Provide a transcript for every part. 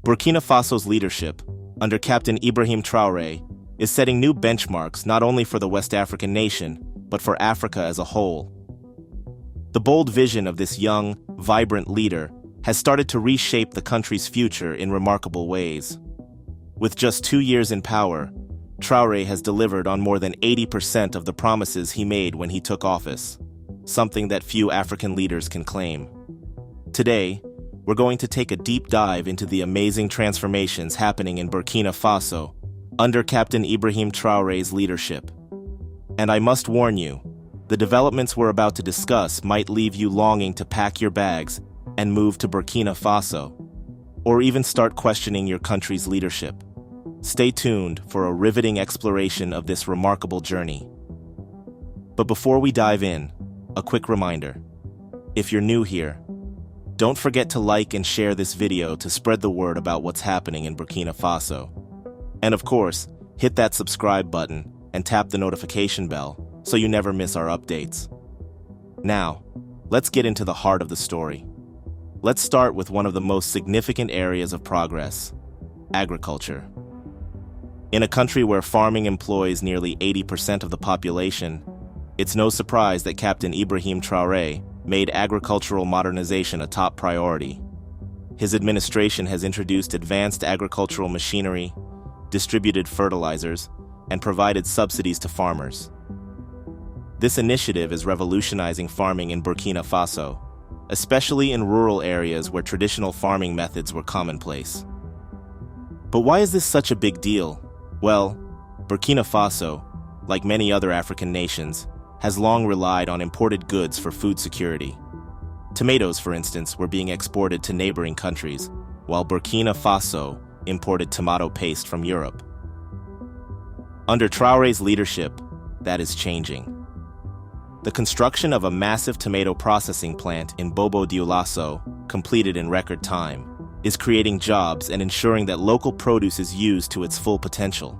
Burkina Faso's leadership, under Captain Ibrahim Traore, is setting new benchmarks not only for the West African nation, but for Africa as a whole. The bold vision of this young, vibrant leader has started to reshape the country's future in remarkable ways. With just 2 years in power, Traore has delivered on more than 80% of the promises he made when he took office, something that few African leaders can claim. Today, we're going to take a deep dive into the amazing transformations happening in Burkina Faso under Captain Ibrahim Traore's leadership. And I must warn you, the developments we're about to discuss might leave you longing to pack your bags and move to Burkina Faso, or even start questioning your country's leadership. Stay tuned for a riveting exploration of this remarkable journey. But before we dive in, a quick reminder. If you're new here, don't forget to like and share this video to spread the word about what's happening in Burkina Faso. And of course, hit that subscribe button and tap the notification bell so you never miss our updates. Now, let's get into the heart of the story. Let's start with one of the most significant areas of progress: agriculture. In a country where farming employs nearly 80% of the population, it's no surprise that Captain Ibrahim Traore made agricultural modernization a top priority. His administration has introduced advanced agricultural machinery, distributed fertilizers, and provided subsidies to farmers. This initiative is revolutionizing farming in Burkina Faso, especially in rural areas where traditional farming methods were commonplace. But why is this such a big deal? Well, Burkina Faso, like many other African nations, has long relied on imported goods for food security. Tomatoes, for instance, were being exported to neighboring countries, while Burkina Faso imported tomato paste from Europe. Under Traore's leadership, that is changing. The construction of a massive tomato processing plant in Bobo Dioulasso, completed in record time, is creating jobs and ensuring that local produce is used to its full potential.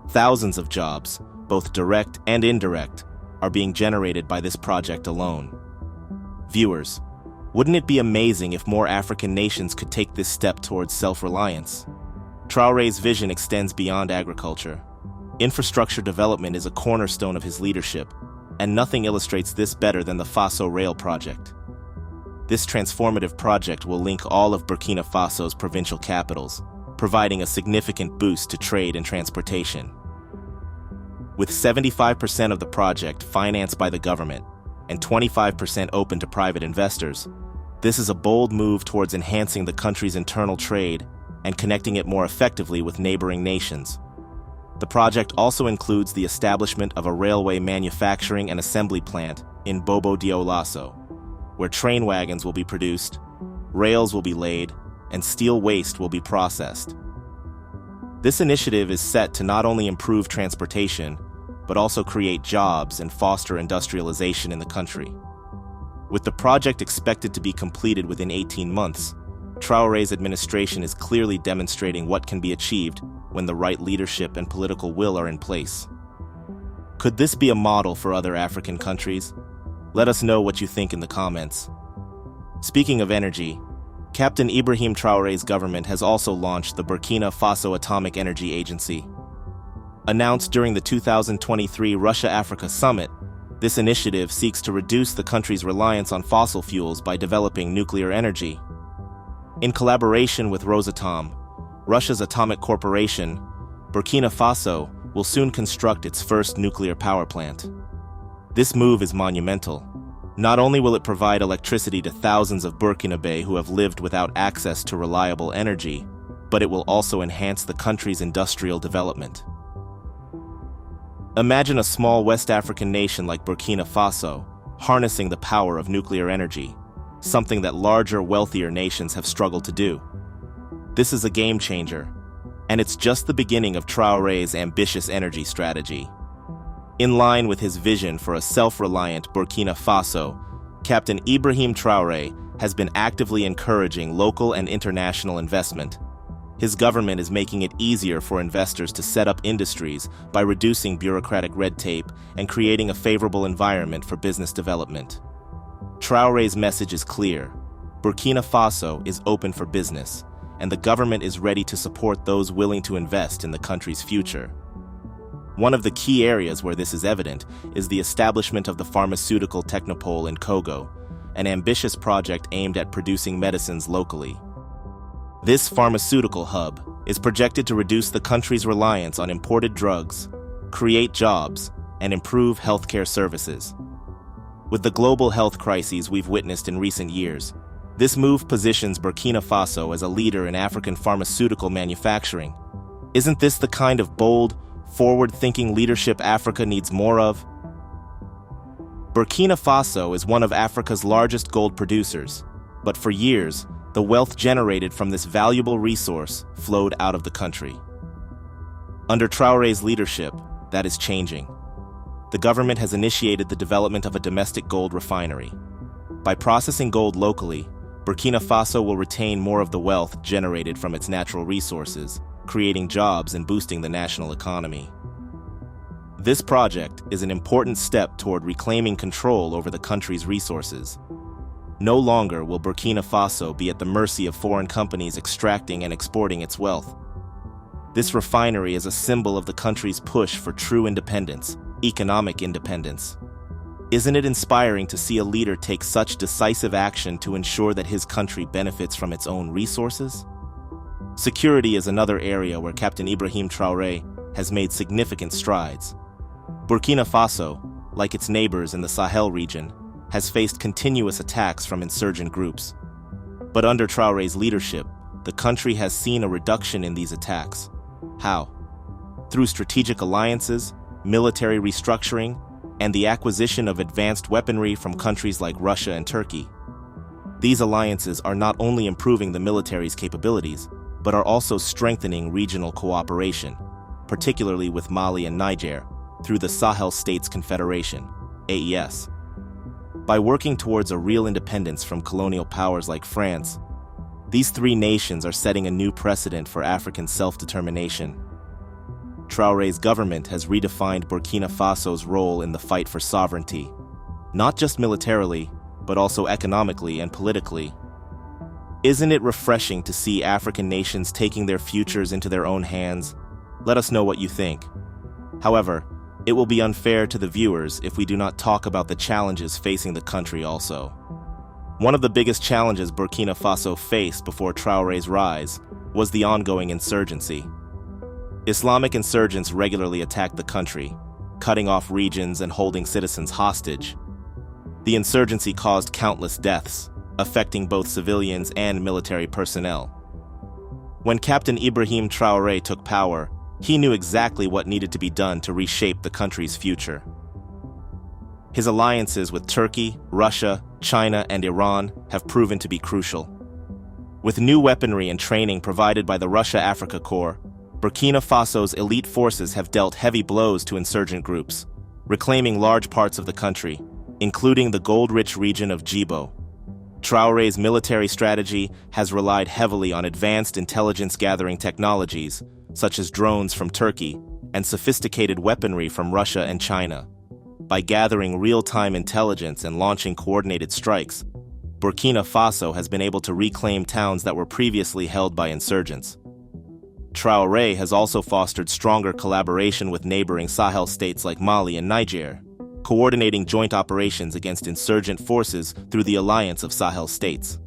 Thousands of jobs, both direct and indirect, are being generated by this project alone. Viewers, wouldn't it be amazing if more African nations could take this step towards self-reliance? Traore's vision extends beyond agriculture. Infrastructure development is a cornerstone of his leadership, and nothing illustrates this better than the Faso Rail project. This transformative project will link all of Burkina Faso's provincial capitals, providing a significant boost to trade and transportation. With 75% of the project financed by the government and 25% open to private investors, this is a bold move towards enhancing the country's internal trade and connecting it more effectively with neighboring nations. The project also includes the establishment of a railway manufacturing and assembly plant in Bobo Dioulasso, where train wagons will be produced, rails will be laid, and steel waste will be processed. This initiative is set to not only improve transportation, but also create jobs and foster industrialization in the country. With the project expected to be completed within 18 months, Traore's administration is clearly demonstrating what can be achieved when the right leadership and political will are in place. Could this be a model for other African countries? Let us know what you think in the comments. Speaking of energy, Captain Ibrahim Traore's government has also launched the Burkina Faso Atomic Energy Agency. Announced during the 2023 Russia-Africa Summit, this initiative seeks to reduce the country's reliance on fossil fuels by developing nuclear energy. In collaboration with Rosatom, Russia's atomic corporation, Burkina Faso will soon construct its first nuclear power plant. This move is monumental. Not only will it provide electricity to thousands of Burkinabe who have lived without access to reliable energy, but it will also enhance the country's industrial development. Imagine a small West African nation like Burkina Faso harnessing the power of nuclear energy, something that larger, wealthier nations have struggled to do. This is a game changer, and it's just the beginning of Traore's ambitious energy strategy. In line with his vision for a self-reliant Burkina Faso, Captain Ibrahim Traore has been actively encouraging local and international investment. His government is making it easier for investors to set up industries by reducing bureaucratic red tape and creating a favorable environment for business development. Traore's message is clear: Burkina Faso is open for business, and the government is ready to support those willing to invest in the country's future. One of the key areas where this is evident is the establishment of the Pharmaceutical Technopole in Kogo, an ambitious project aimed at producing medicines locally. This Pharmaceutical Hub is projected to reduce the country's reliance on imported drugs, create jobs, and improve healthcare services. With the global health crises we've witnessed in recent years, this move positions Burkina Faso as a leader in African pharmaceutical manufacturing. Isn't this the kind of bold, forward-thinking leadership Africa needs more of? Burkina Faso is one of Africa's largest gold producers, but for years, the wealth generated from this valuable resource flowed out of the country. Under Traore's leadership, that is changing. The government has initiated the development of a domestic gold refinery. By processing gold locally, Burkina Faso will retain more of the wealth generated from its natural resources, creating jobs and boosting the national economy. This project is an important step toward reclaiming control over the country's resources. No longer will Burkina Faso be at the mercy of foreign companies extracting and exporting its wealth. This refinery is a symbol of the country's push for true independence, economic independence. Isn't it inspiring to see a leader take such decisive action to ensure that his country benefits from its own resources? Security is another area where Captain Ibrahim Traore has made significant strides. Burkina Faso, like its neighbors in the Sahel region, has faced continuous attacks from insurgent groups. But under Traore's leadership, the country has seen a reduction in these attacks. How? Through strategic alliances, military restructuring, and the acquisition of advanced weaponry from countries like Russia and Turkey. These alliances are not only improving the military's capabilities, but are also strengthening regional cooperation, particularly with Mali and Niger, through the Sahel States Confederation, AES. By working towards a real independence from colonial powers like France, these three nations are setting a new precedent for African self-determination. Traore's government has redefined Burkina Faso's role in the fight for sovereignty, not just militarily, but also economically and politically. Isn't it refreshing to see African nations taking their futures into their own hands? Let us know what you think. However, it will be unfair to the viewers if we do not talk about the challenges facing the country also. One of the biggest challenges Burkina Faso faced before Traore's rise was the ongoing insurgency. Islamic insurgents regularly attacked the country, cutting off regions and holding citizens hostage. The insurgency caused countless deaths, affecting both civilians and military personnel. When Captain Ibrahim Traore took power, he knew exactly what needed to be done to reshape the country's future. His alliances with Turkey, Russia, China, and Iran have proven to be crucial. With new weaponry and training provided by the Russia-Africa Corps, Burkina Faso's elite forces have dealt heavy blows to insurgent groups, reclaiming large parts of the country, including the gold-rich region of Djibo. Traore's military strategy has relied heavily on advanced intelligence-gathering technologies, such as drones from Turkey and sophisticated weaponry from Russia and China. By gathering real-time intelligence and launching coordinated strikes, Burkina Faso has been able to reclaim towns that were previously held by insurgents. Traore has also fostered stronger collaboration with neighboring Sahel states like Mali and Niger, coordinating joint operations against insurgent forces through the Alliance of Sahel States.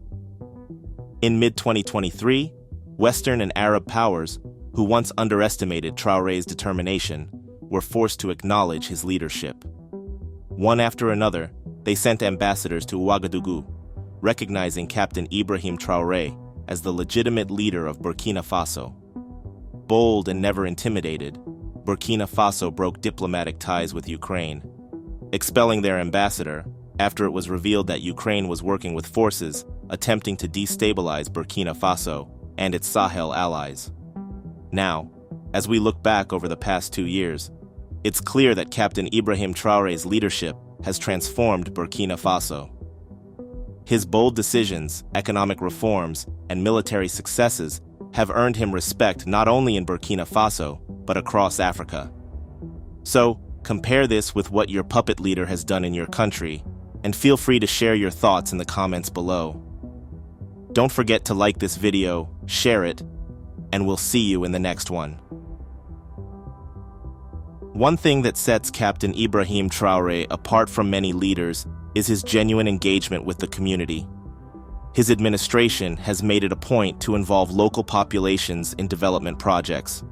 In mid-2023, Western and Arab powers, who once underestimated Traore's determination, were forced to acknowledge his leadership. One after another, they sent ambassadors to Ouagadougou, recognizing Captain Ibrahim Traore as the legitimate leader of Burkina Faso. Bold and never intimidated, Burkina Faso broke diplomatic ties with Ukraine, expelling their ambassador after it was revealed that Ukraine was working with forces attempting to destabilize Burkina Faso and its Sahel allies. Now, as we look back over the past 2 years, it's clear that Captain Ibrahim Traore's leadership has transformed Burkina Faso. His bold decisions, economic reforms, and military successes have earned him respect not only in Burkina Faso, but across Africa. So, compare this with what your puppet leader has done in your country, and feel free to share your thoughts in the comments below. Don't forget to like this video, share it, and we'll see you in the next one. One thing that sets Captain Ibrahim Traore apart from many leaders is his genuine engagement with the community. His administration has made it a point to involve local populations in development projects.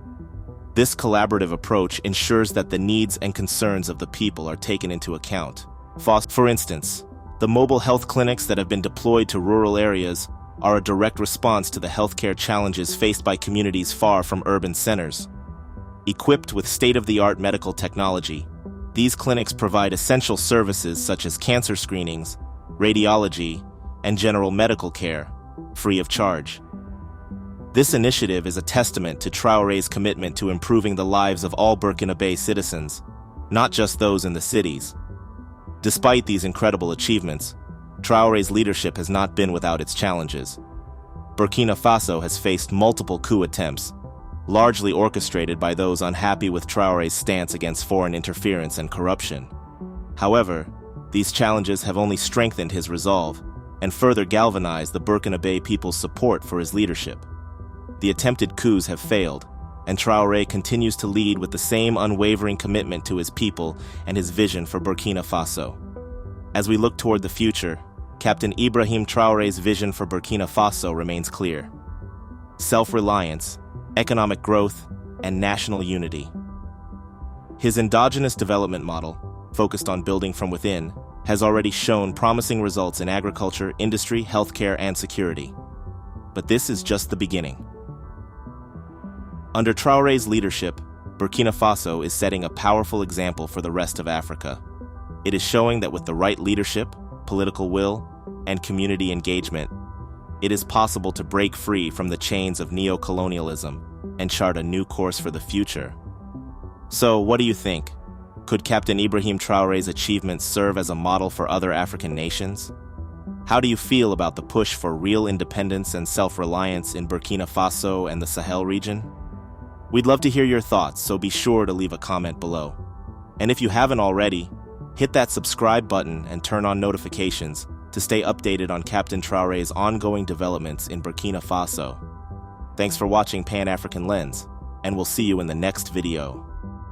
This collaborative approach ensures that the needs and concerns of the people are taken into account. For instance, the mobile health clinics that have been deployed to rural areas are a direct response to the healthcare challenges faced by communities far from urban centers. Equipped with state-of-the-art medical technology, these clinics provide essential services such as cancer screenings, radiology, and general medical care, free of charge. This initiative is a testament to Traore's commitment to improving the lives of all Burkina Faso citizens, not just those in the cities. Despite these incredible achievements, Traore's leadership has not been without its challenges. Burkina Faso has faced multiple coup attempts, largely orchestrated by those unhappy with Traore's stance against foreign interference and corruption. However, these challenges have only strengthened his resolve and further galvanized the Burkina Faso people's support for his leadership. The attempted coups have failed, and Traore continues to lead with the same unwavering commitment to his people and his vision for Burkina Faso. As we look toward the future, Captain Ibrahim Traore's vision for Burkina Faso remains clear: self-reliance, economic growth, and national unity. His endogenous development model, focused on building from within, has already shown promising results in agriculture, industry, healthcare, and security. But this is just the beginning. Under Traore's leadership, Burkina Faso is setting a powerful example for the rest of Africa. It is showing that with the right leadership, political will, and community engagement, it is possible to break free from the chains of neo-colonialism and chart a new course for the future. So, what do you think? Could Captain Ibrahim Traore's achievements serve as a model for other African nations? How do you feel about the push for real independence and self-reliance in Burkina Faso and the Sahel region? We'd love to hear your thoughts, so be sure to leave a comment below. And if you haven't already, hit that subscribe button and turn on notifications to stay updated on Captain Traore's ongoing developments in Burkina Faso. Thanks for watching Pan-African Lens, and we'll see you in the next video.